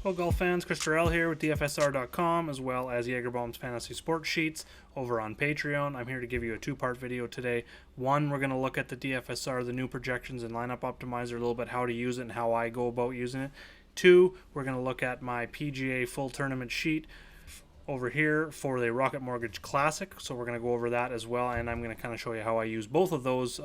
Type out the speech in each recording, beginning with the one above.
Hello golf fans, Chris Terrell here with DFSR.com as well as Jagerbaum's Fantasy Sports Sheets over on Patreon. I'm here to give you a two-part video today. One, we're going to look at the DFSR, the new projections and lineup optimizer, a little bit how to use it and how I go about using it. Two, we're going to look at my PGA full tournament sheet over here for the Rocket Mortgage Classic, so we're going to go over that as well, and I'm going to kind of show you how I use both of those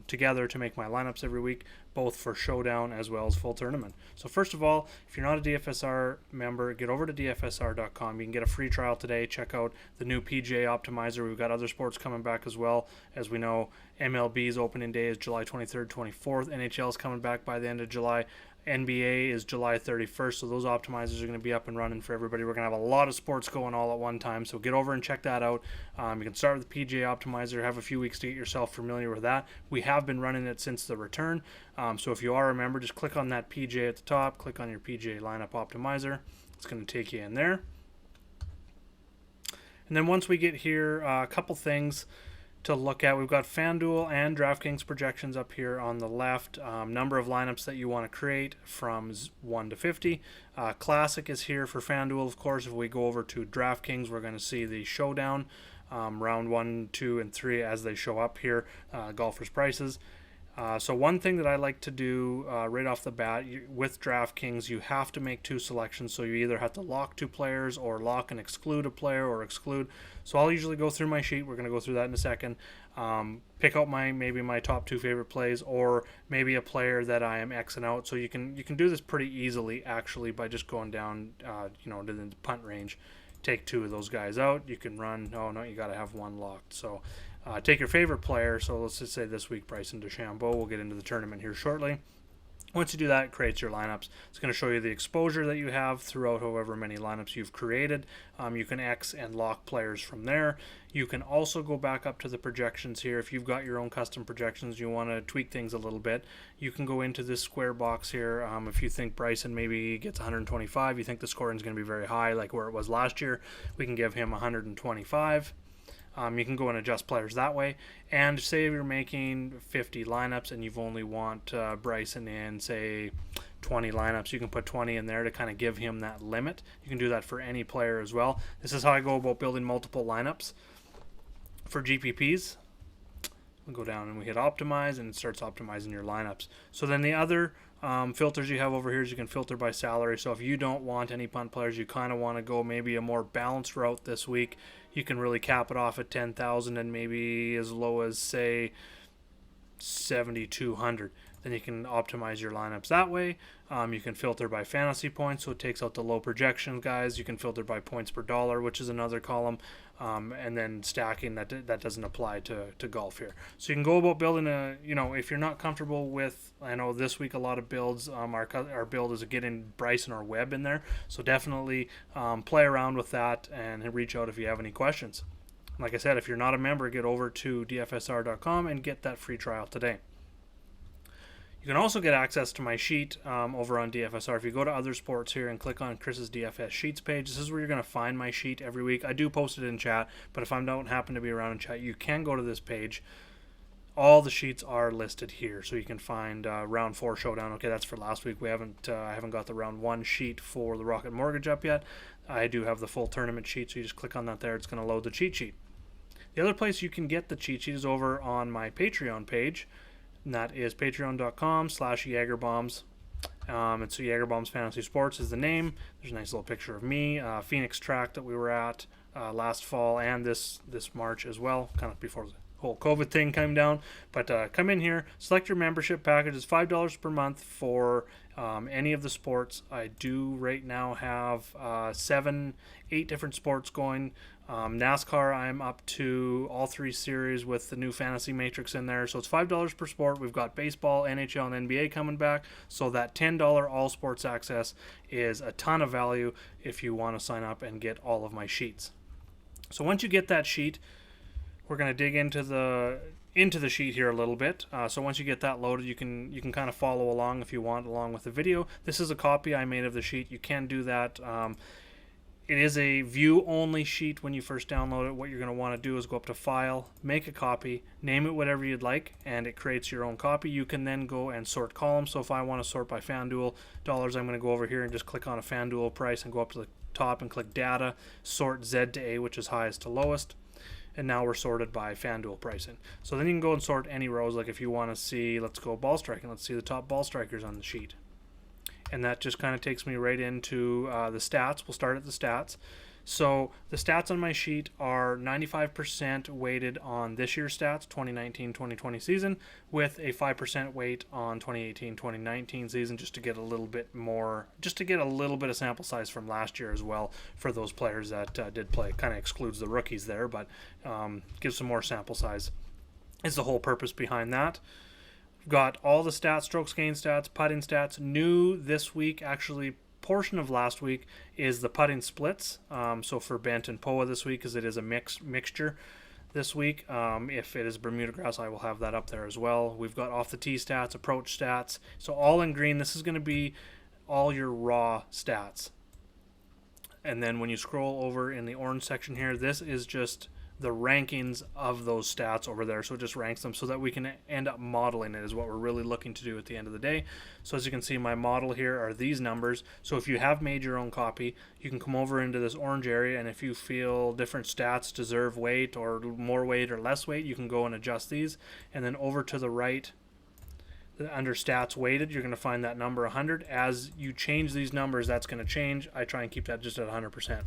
together to make my lineups every week, both for Showdown as well as full tournament. So first of all, if you're not a DFSR member, get over to DFSR.com. You can get a free trial today. Check out the new PGA Optimizer. We've got other sports coming back as well. As we know, MLB's opening day is July 23rd, 24th. NHL is coming back by the end of July. NBA is July 31st, so those optimizers are going to be up and running for everybody. We're going to have a lot of sports going all at one time, so get over and check that out. You can start with the PGA Optimizer, have a few weeks to get yourself familiar with that. We have been running it since the return, so if you are a member, just click on that PGA at the top, click on your PGA Lineup Optimizer. It's going to take you in there. And then once we get here, a couple things to look at. We've got FanDuel and DraftKings projections up here on the left. Number of lineups that you want to create from 1 to 50. Classic is here for FanDuel, of course. If we go over to DraftKings, we're going to see the Showdown, round 1, 2, and 3 as they show up here, golfers' prices. So one thing that I like to do right off the bat with DraftKings, you have to make two selections. So you either have to lock two players or lock and exclude a player or exclude. So I'll usually go through my sheet. We're going to go through that in a second. Pick out maybe my top two favorite plays or maybe a player that I am Xing out. So you can do this pretty easily actually by just going down to the punt range. Take two of those guys out. You can run. Oh no, you got to have one locked. So take your favorite player. So let's just say this week Bryson DeChambeau. We'll get into the tournament here shortly. Once you do that, it creates your lineups. It's going to show you the exposure that you have throughout however many lineups you've created. You can X and lock players from there. You can also go back up to the projections here. If you've got your own custom projections, you want to tweak things a little bit, you can go into this square box here. If you think Bryson maybe gets 125, you think the scoring is going to be very high like where it was last year, we can give him 125. You can go and adjust players that way. And say if you're making 50 lineups and you've only want Bryson in, say, 20 lineups, you can put 20 in there to kind of give him that limit. You can do that for any player as well. This is how I go about building multiple lineups for GPPs. We'll go down and we hit optimize and it starts optimizing your lineups. So then the other filters you have over here is you can filter by salary. So if you don't want any punt players, you kind of want to go maybe a more balanced route this week, you can really cap it off at 10,000 and maybe as low as say 7,200. Then you can optimize your lineups that way. You can filter by fantasy points, so it takes out the low projection guys. You can filter by points per dollar, which is another column, and then stacking that doesn't apply to golf here. So you can go about building if you're not comfortable with, I know this week a lot of builds, our build is getting Bryson or Webb in there, so definitely play around with that and reach out if you have any questions. Like I said, if you're not a member, get over to DFSR.com and get that free trial today. You can also get access to my sheet over on DFSR. If you go to other sports here and click on Chris's DFS Sheets page, this is where you're going to find my sheet every week. I do post it in chat, but if I don't happen to be around in chat, you can go to this page. All the sheets are listed here, so you can find round 4 Showdown. Okay, that's for last week. I haven't got the round 1 sheet for the Rocket Mortgage up yet. I do have the full tournament sheet, so you just click on that there. It's going to load the cheat sheet. The other place you can get the cheat sheet is over on my Patreon page. And that is patreon.com/Jagerbaums. It's Jagerbaum's Fantasy Sports is the name. There's a nice little picture of me, Phoenix track that we were at last fall and this March as well, kind of before the whole COVID thing came down. But come in here, select your membership package. It's $5 per month for any of the sports. I do right now have 8 different sports going. NASCAR, I'm up to all 3 series with the new fantasy matrix in there. So it's $5 per sport. We've got baseball, NHL, and NBA coming back. So that $10 all sports access is a ton of value if you want to sign up and get all of my sheets. So once you get that sheet, we're going to dig into the sheet here a little bit. So once you get that loaded, you can kind of follow along if you want along with the video. This is a copy I made of the sheet. You can do that. It is a view-only sheet when you first download it. What you're going to want to do is go up to File, make a copy, name it whatever you'd like, and it creates your own copy. You can then go and sort columns. So if I want to sort by FanDuel dollars, I'm going to go over here and just click on a FanDuel price and go up to the top and click Data, sort Z to A, which is highest to lowest. And now we're sorted by FanDuel pricing. So then you can go and sort any rows. Like if you want to see, let's go ball striking. Let's see the top ball strikers on the sheet. And that just kind of takes me right into the stats. We'll start at the stats. So the stats on my sheet are 95% weighted on this year's stats, 2019-2020 season, with a 5% weight on 2018-2019 season, just to get a little bit more, just to get a little bit of sample size from last year as well for those players that did play. Kind of excludes the rookies there, but gives some more sample size. Is the whole purpose behind that. Got all the stats, strokes gained stats, putting stats. New this week, actually, portion of last week is the putting splits. So for Bent and Poa this week, because it is a mixture this week. If it is Bermuda grass, I will have that up there as well. We've got off the tee stats, approach stats. So all in green. This is going to be all your raw stats. And then when you scroll over in the orange section here, this is just the rankings of those stats over there. So it just ranks them so that we can end up modeling it, is what we're really looking to do at the end of the day. So as you can see, my model here are these numbers. So if you have made your own copy, you can come over into this orange area, and if you feel different stats deserve weight or more weight or less weight, you can go and adjust these. And then over to the right, under stats weighted, you're going to find that number 100. As you change these numbers, that's going to change. I try and keep that just at 100%.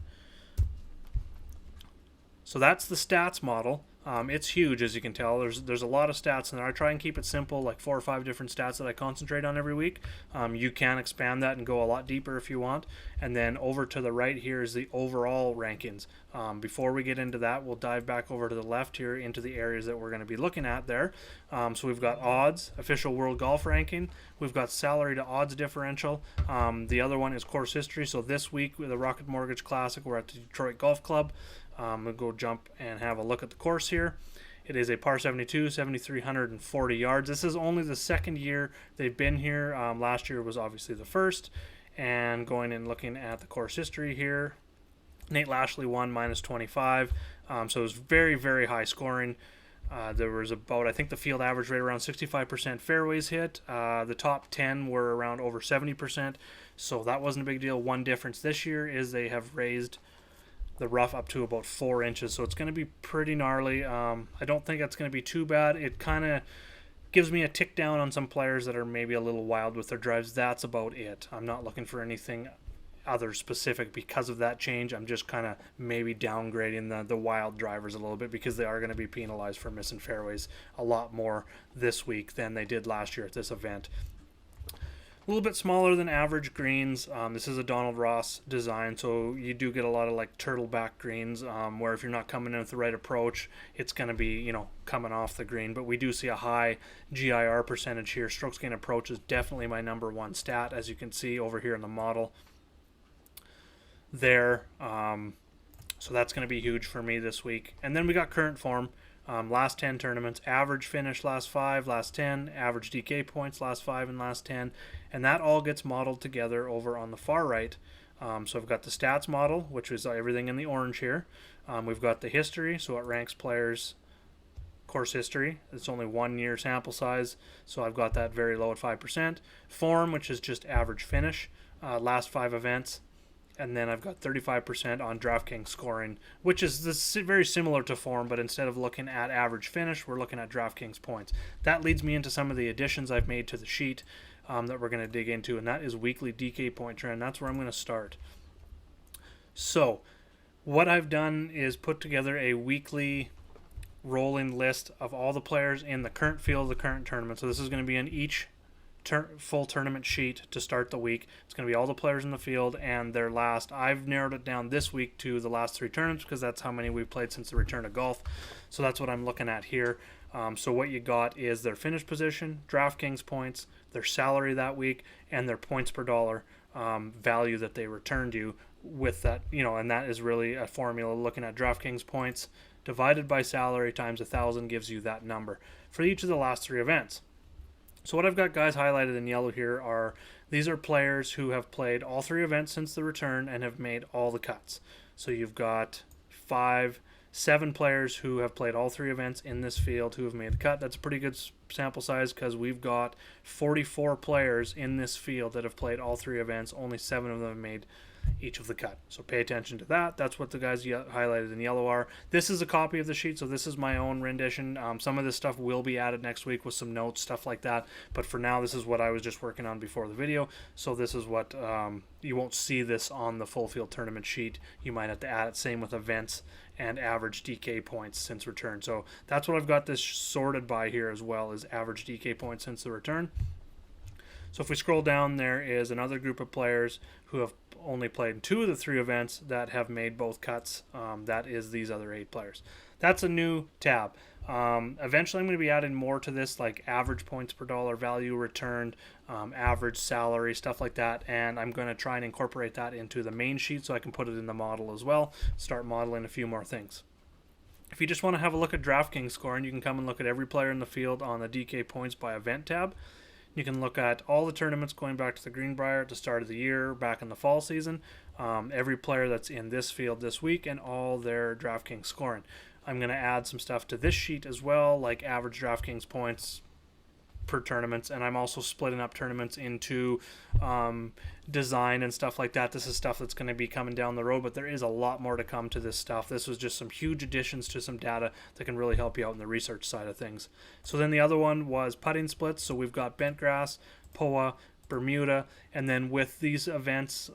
So that's the stats model. It's huge, as you can tell. There's a lot of stats in there. I try and keep it simple, like 4 or 5 different stats that I concentrate on every week. You can expand that and go a lot deeper if you want. And then over to the right here is the overall rankings. Before we get into that, we'll dive back over to the left here into the areas that we're going to be looking at there. So we've got odds, official world golf ranking. We've got salary to odds differential. The other one is course history. So this week with the Rocket Mortgage Classic, we're at the Detroit Golf Club. We'll go jump and have a look at the course here. It is a par 72, 7,340 yards. This is only the second year they've been here. Last year was obviously the first. And going and looking at the course history here, Nate Lashley won -25. So it was very, very high scoring. There was about, I think the field average rate around 65% fairways hit. The top 10 were around over 70%. So that wasn't a big deal. One difference this year is they have raised the rough up to about 4 inches, so it's going to be pretty gnarly. I don't think that's going to be too bad. It kind of gives me a tick down on some players that are maybe a little wild with their drives. That's about it. I'm not looking for anything other specific because of that change. I'm just kind of maybe downgrading the wild drivers a little bit, because they are going to be penalized for missing fairways a lot more this week than they did last year at this event. A little bit smaller than average greens. This is a Donald Ross design, so you do get a lot of like turtleback greens, where if you're not coming in with the right approach, it's going to be, coming off the green. But we do see a high GIR percentage here. Strokes gain approach is definitely my number one stat, as you can see over here in the model there. So that's going to be huge for me this week. And then we got current form. Last 10 tournaments, average finish last 5, last 10, average DK points last 5 and last 10, and that all gets modeled together over on the far right. So I've got the stats model, which is everything in the orange here. We've got the history, so it ranks players' course history. It's only 1 year sample size, so I've got that very low at 5%. Form, which is just average finish, last 5 events. And then I've got 35% on DraftKings scoring, which is very similar to form, but instead of looking at average finish, we're looking at DraftKings points. That leads me into some of the additions I've made to the sheet that we're going to dig into, and that is weekly DK point trend. That's where I'm going to start. So what I've done is put together a weekly rolling list of all the players in the current field of the current tournament. So this is going to be in each full tournament sheet to start the week. It's going to be all the players in the field and their last. I've narrowed it down this week to the last 3 tournaments because that's how many we've played since the return of golf. So that's what I'm looking at here. So what you got is their finish position, DraftKings points, their salary that week, and their points per dollar value that they returned you with that. And that is really a formula. Looking at DraftKings points divided by salary times 1,000 gives you that number for each of the last 3 events. So what I've got guys highlighted in yellow here these are players who have played all 3 events since the return and have made all the cuts. So you've got 7 players who have played all 3 events in this field who have made the cut. That's a pretty good sample size because we've got 44 players in this field that have played all 3 events. Only 7 of them have made each of the cut. So pay attention to that. That's what the guys highlighted in yellow are. This is a copy of the sheet, so this is my own rendition. Some of this stuff will be added next week with some notes, stuff like that. But for now, this is what I was just working on before the video. So this is what you won't see this on the full field tournament sheet. You might have to add it. Same with events and average DK points since return. So that's what I've got this sorted by here as well, is average DK points since the return. So if we scroll down, there is another group of players who have only played 2 of the 3 events that have made both cuts. That is these other 8 players. That's a new tab. Eventually I'm going to be adding more to this, like average points per dollar, value returned, average salary, stuff like that, and I'm going to try and incorporate that into the main sheet so I can put it in the model as well, start modeling a few more things. If you just want to have a look at DraftKings scoring, you can come and look at every player in the field on the DK points by event tab. You can look at all the tournaments going back to the Greenbrier at the start of the year, back in the fall season, every player that's in this field this week, and all their DraftKings scoring. I'm going to add some stuff to this sheet as well, like average DraftKings points per tournaments, and I'm also splitting up tournaments into design and stuff like that. This is stuff that's going to be coming down the road, but there is a lot more to come to this stuff. This was just some huge additions to some data that can really help you out in the research side of things. So then the other one was putting splits. So we've got bent grass, POA, Bermuda, and then with these events,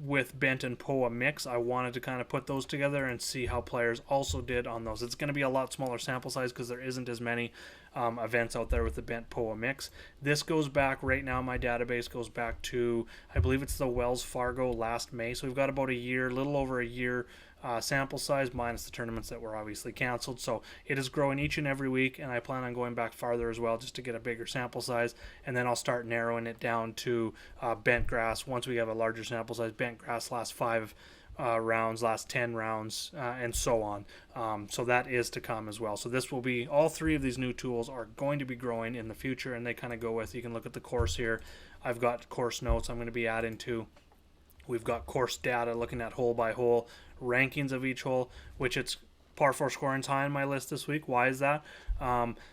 with bent and POA mix, I wanted to kind of put those together and see how players also did on those. It's going to be a lot smaller sample size because there isn't as many events out there with the bent POA mix. This goes back right now, my database goes back to, I believe it's the Wells Fargo last May, so we've got about a year, little over a year sample size, minus the tournaments that were obviously canceled. So it is growing each and every week, and I plan on going back farther as well just to get a bigger sample size, and then I'll start narrowing it down to bent grass once we have a larger sample size. Bent grass last 5 rounds, last 10 rounds, and so on. So that is to come as well. So this will be, all 3 of these new tools are going to be growing in the future, and they kind of go with, you can look at the course here. I've got course notes I'm going to be adding to. We've got course data looking at hole by hole, rankings of each hole, which it's par 4 scoring's high on my list this week. Why is that?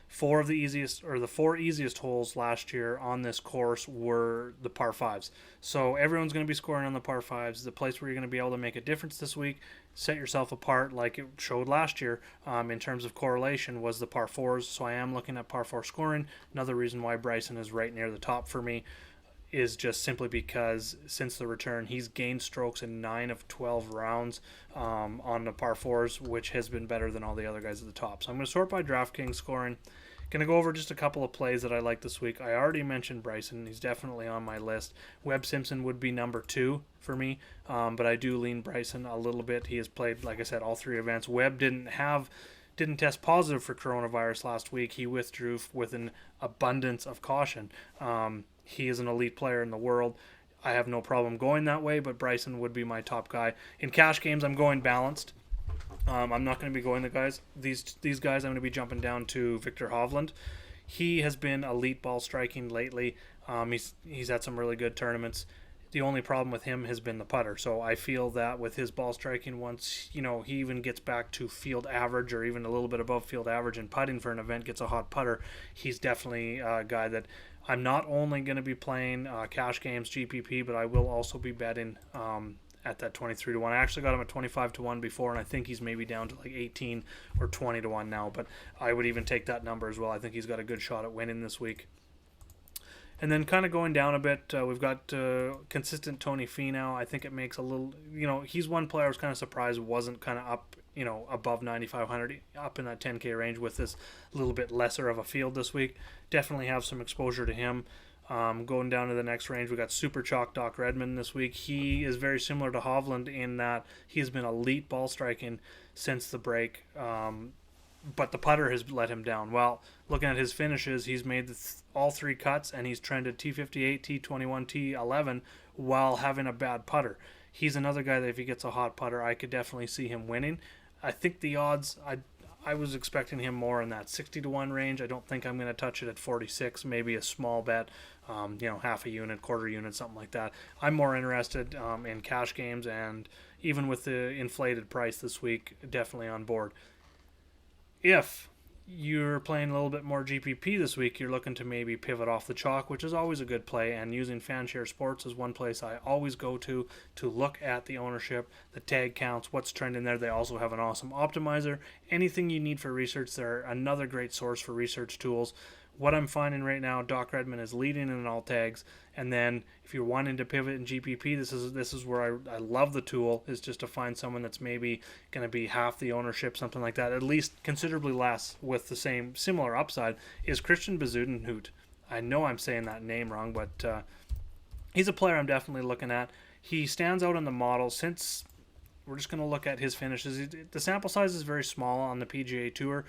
4 of the easiest, or the 4 easiest holes last year on this course were the par 5s. So everyone's going to be scoring on the par 5s. The place where you're going to be able to make a difference this week, set yourself apart like it showed last year in terms of correlation, was the par 4s. So I am looking at par 4 scoring. Another reason why Bryson is right near the top for me is just simply because since the return, he's gained strokes in 9 of 12 rounds on the par 4s, which has been better than all the other guys at the top. So I'm going to sort by DraftKings scoring. Going to go over just a couple of plays that I like this week. I already mentioned Bryson. He's definitely on my list. Webb Simpson would be number 2 for me, but I do lean Bryson a little bit. He has played, like I said, all 3 events. Webb didn't test positive for coronavirus last week. He withdrew with an abundance of caution. He is an elite player in the world. I have no problem going that way, but Bryson would be my top guy. In cash games, I'm going balanced. I'm not going to be going these guys. I'm going to be jumping down to Victor Hovland. He has been elite ball striking lately. He's had some really good tournaments. The only problem with him has been the putter. So I feel that with his ball striking, once he even gets back to field average or even a little bit above field average and putting for an event, gets a hot putter, he's definitely a guy that I'm not only going to be playing cash games GPP, but I will also be betting at that 23 to 1. I actually got him at 25 to 1 before, and I think he's maybe down to like 18 or 20 to 1 now. But I would even take that number as well. I think he's got a good shot at winning this week. And then kind of going down a bit, we've got consistent Tony Feno. I think it makes a little, he's one player I was kind of surprised wasn't kind of up, above 9,500, up in that 10K range with this little bit lesser of a field this week. Definitely have some exposure to him. Going down to the next range, we got Super Chalk Doc Redmond this week. He is very similar to Hovland in that he's been elite ball striking since the break. But the putter has let him down. Well, looking at his finishes, he's made all 3 cuts, and he's trended T58, T21, T11 while having a bad putter. He's another guy that if he gets a hot putter, I could definitely see him winning. I think the odds, I was expecting him more in that 60 to 1 range. I don't think I'm going to touch it at 46, maybe a small bet, half a unit, quarter unit, something like that. I'm more interested in cash games, and even with the inflated price this week, definitely on board. If you're playing a little bit more GPP this week, you're looking to maybe pivot off the chalk, which is always a good play, and using Fanshare Sports is one place I always go to look at the ownership, the tag counts, what's trending there. They also have an awesome optimizer. Anything you need for research, they're another great source for research tools. What I'm finding right now, Doc Redmond is leading in all tags, and then if you're wanting to pivot in GPP, this is where I love the tool, is just to find someone that's maybe going to be half the ownership, something like that, at least considerably less with the similar upside, is Christian Bezuidenhout. I know I'm saying that name wrong, but he's a player I'm definitely looking at. He stands out in the model since we're just going to look at his finishes. The sample size is very small on the PGA Tour.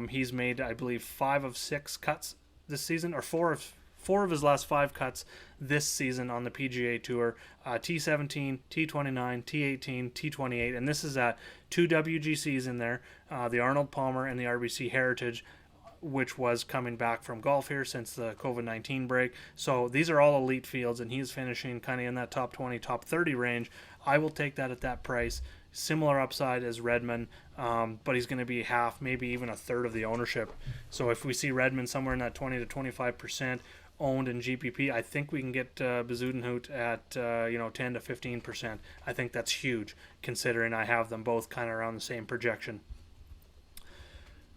He's made, I believe, 5 of 6 cuts this season, or four of his last 5 cuts this season on the PGA Tour. T17, T29, T18, T28, and this is at 2 WGCs in there, the Arnold Palmer and the RBC Heritage, which was coming back from golf here since the COVID-19 break. So these are all elite fields, and he's finishing kind of in that top 20, top 30 range. I will take that at that price. Similar upside as Redmond, but he's going to be half, maybe even a third of the ownership. So if we see Redmond somewhere in that 20 to 25% owned in GPP, I think we can get Bezuidenhout at 10 to 15%. I think that's huge, considering I have them both kind of around the same projection.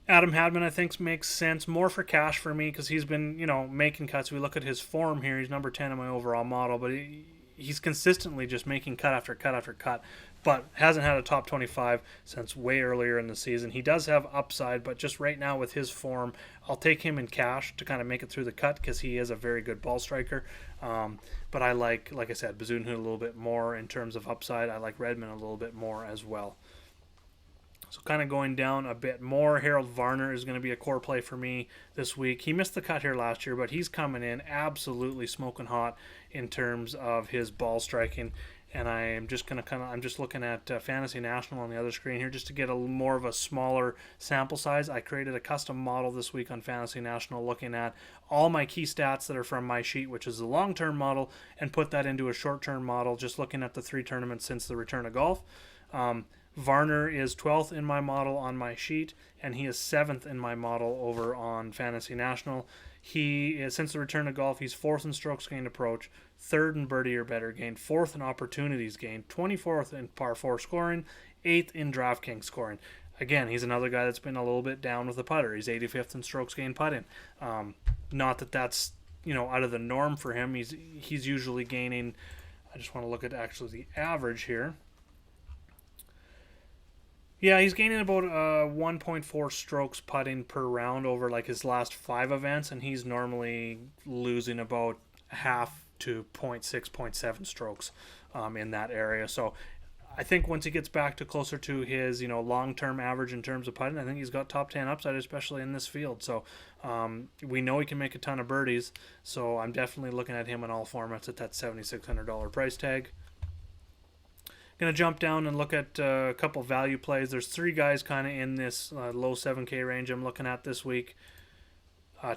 Adam Hadman, I think, makes sense more for cash for me because he's been, making cuts. We look at his form here; he's number 10 in my overall model, but he's consistently just making cut after cut after cut, but hasn't had a top 25 since way earlier in the season. He does have upside, but just right now with his form, I'll take him in cash to kind of make it through the cut because he is a very good ball striker. But I like I said, Bezuidenhout a little bit more in terms of upside. I like Redmond a little bit more as well. So kind of going down a bit more, Harold Varner is going to be a core play for me this week. He missed the cut here last year, but he's coming in absolutely smoking hot in terms of his ball striking. And I'm just looking at Fantasy National on the other screen here just to get a more of a smaller sample size. I created a custom model this week on Fantasy National looking at all my key stats that are from my sheet, which is the long-term model, and put that into a short-term model just looking at the 3 tournaments since the return of golf. Varner is 12th in my model on my sheet, and he is 7th in my model over on Fantasy National. He is, since the return of golf, he's 4th in strokes gained approach, 3rd in birdie or better gained, 4th in opportunities gained, 24th in par 4 scoring, 8th in DraftKings scoring. Again, he's another guy that's been a little bit down with the putter. He's 85th in strokes gained putting. Not that that's out of the norm for him. He's usually gaining. I just want to look at actually the average here. Yeah, he's gaining about 1.4 strokes putting per round over like his last 5 events, and he's normally losing about half to 0.6, 0.7 strokes in that area. So I think once he gets back to closer to his long-term average in terms of putting, I think he's got top 10 upside, especially in this field. So we know he can make a ton of birdies, so I'm definitely looking at him in all formats at that $7,600 price tag. Going to jump down and look at a couple value plays. There's 3 guys kind of in this low 7K range I'm looking at this week.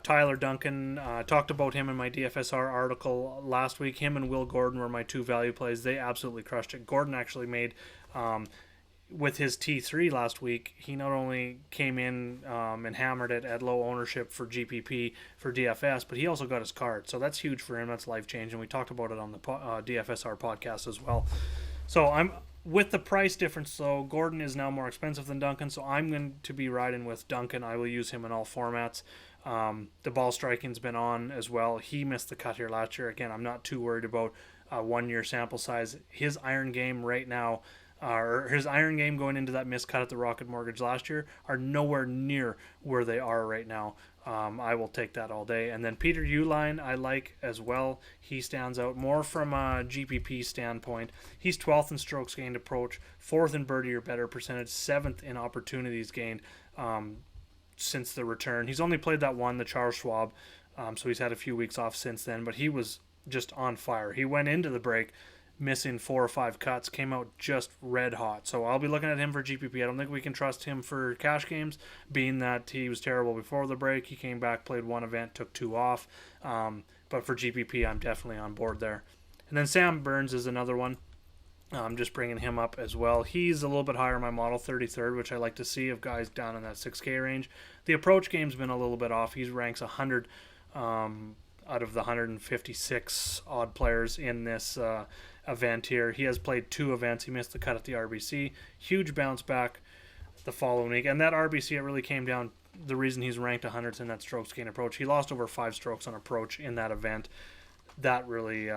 Tyler Duncan, talked about him in my DFSR article last week. Him and Will Gordon were my 2 value plays. They absolutely crushed it. Gordon actually made, with his T3 last week, he not only came in and hammered it at low ownership for GPP for DFS, but he also got his card. So that's huge for him. That's life-changing. We talked about it on the DFSR podcast as well. So I'm with the price difference, though. Gordon is now more expensive than Duncan, so I'm going to be riding with Duncan. I will use him in all formats. The ball striking's been on as well. He missed the cut here last year. Again, I'm not too worried about 1-year sample size. His iron game right now, or his iron game going into that missed cut at the Rocket Mortgage last year, are nowhere near where they are right now. I will take that all day. And then Peter Uline I like as well. He stands out more from a GPP standpoint. He's 12th in strokes gained approach, 4th in birdie or better percentage, 7th in opportunities gained since the return. He's only played that one, the Charles Schwab, so he's had a few weeks off since then, but he was just on fire. He went into the break missing 4 or 5 cuts, came out just red hot. So I'll be looking at him for GPP. I don't think we can trust him for cash games, being that he was terrible before the break. He came back, played one event, took 2 off. But for GPP, I'm definitely on board there. And then Sam Burns is another one. I'm just bringing him up as well. He's a little bit higher in my model, 33rd, which I like to see of guys down in that 6K range. The approach game's been a little bit off. He ranks 100 out of the 156 odd players in this event here. He has played 2 events. He missed the cut at the RBC. Huge bounce back the following week. And that RBC, it really came down. The reason he's ranked 100th in that strokes gain approach, he lost over 5 strokes on approach in that event. That really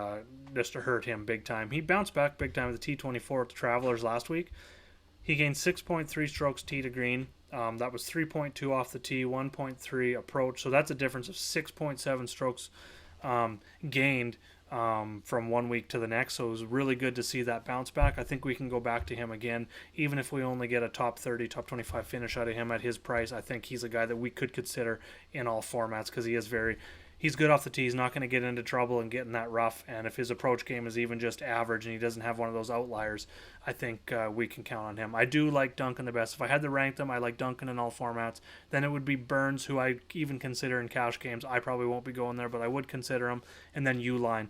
just hurt him big time. He bounced back big time with the T24 at the Travelers last week. He gained 6.3 strokes tee to green. That was 3.2 off the tee, 1.3 approach. So that's a difference of 6.7 strokes gained from one week to the next. So it was really good to see that bounce back. I think we can go back to him again, even if we only get a top 30, top 25 finish out of him at his price. I think he's a guy that we could consider in all formats because he's good off the tee. He's not going to get into trouble and get in that rough. And if his approach game is even just average and he doesn't have one of those outliers, I think we can count on him. I do like Duncan the best. If I had to rank them, I like Duncan in all formats. Then it would be Burns, who I even consider in cash games. I probably won't be going there, but I would consider him. And then Uline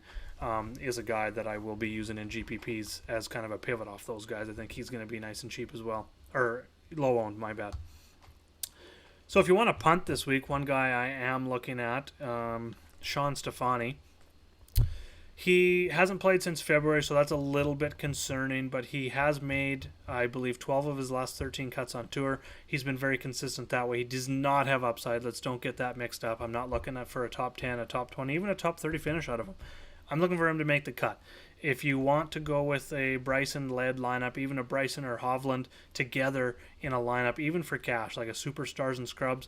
is a guy that I will be using in GPPs as kind of a pivot off those guys. I think he's going to be nice and cheap as well. Or low owned, my bad. So if you want to punt this week, one guy I am looking at, Sean Stefani. He hasn't played since February, so that's a little bit concerning, but he has made, I believe, 12 of his last 13 cuts on tour. He's been very consistent that way. He does not have upside. Let's don't get that mixed up. I'm not looking at for a top 10, a top 20, even a top 30 finish out of him. I'm looking for him to make the cut. If you want to go with a Bryson-led lineup, even a Bryson or Hovland together in a lineup, even for cash, like a Superstars and Scrubs,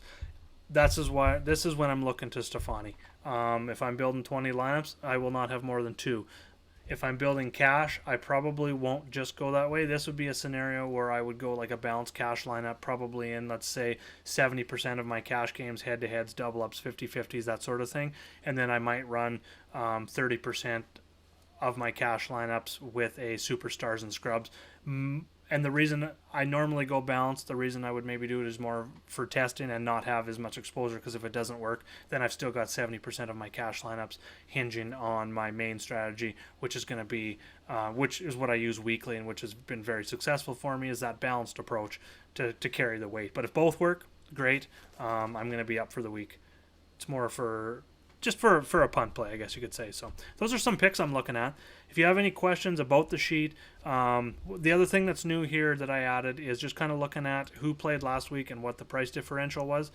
this is when I'm looking to Stefani. If I'm building 20 lineups, I will not have more than 2. If I'm building cash, I probably won't just go that way. This would be a scenario where I would go like a balanced cash lineup, probably in, let's say, 70% of my cash games, head-to-heads, double-ups, 50-50s, that sort of thing. And then I might run 30% of my cash lineups with a Superstars and Scrubs. And the reason I normally go balanced, the reason I would maybe do it is more for testing and not have as much exposure, because if it doesn't work, then I've still got 70% of my cash lineups hinging on my main strategy, which is going to be, which is what I use weekly and which has been very successful for me, is that balanced approach to carry the weight. But if both work, great. I'm going to be up for the week. It's more for a punt play, I guess you could say. So those are some picks I'm looking at. If you have any questions about the sheet, the other thing that's new here that I added is just kind of looking at who played last week and what the price differential was.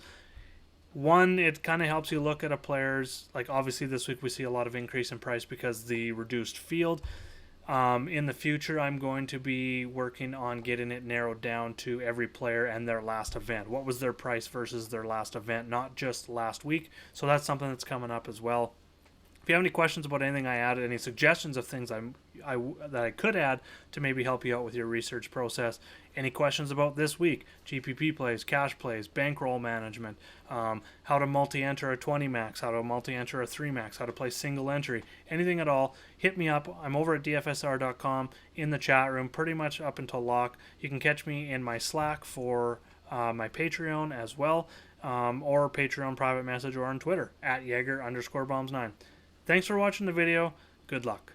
One, it kind of helps you look at a player's, like obviously this week we see a lot of increase in price because the reduced field. In the future, I'm going to be working on getting it narrowed down to every player and their last event. What was their price versus their last event, not just last week. So that's something that's coming up as well. If you have any questions about anything I added, any suggestions of things that I could add to maybe help you out with your research process, any questions about this week, GPP plays, cash plays, bankroll management, how to multi-enter a 20 max, how to multi-enter a 3 max, how to play single entry, anything at all, hit me up. I'm over at dfsr.com in the chat room pretty much up until lock. You can catch me in my Slack for my Patreon as well, or Patreon private message, or on Twitter at Jaeger_bombs9. Thanks for watching the video. Good luck.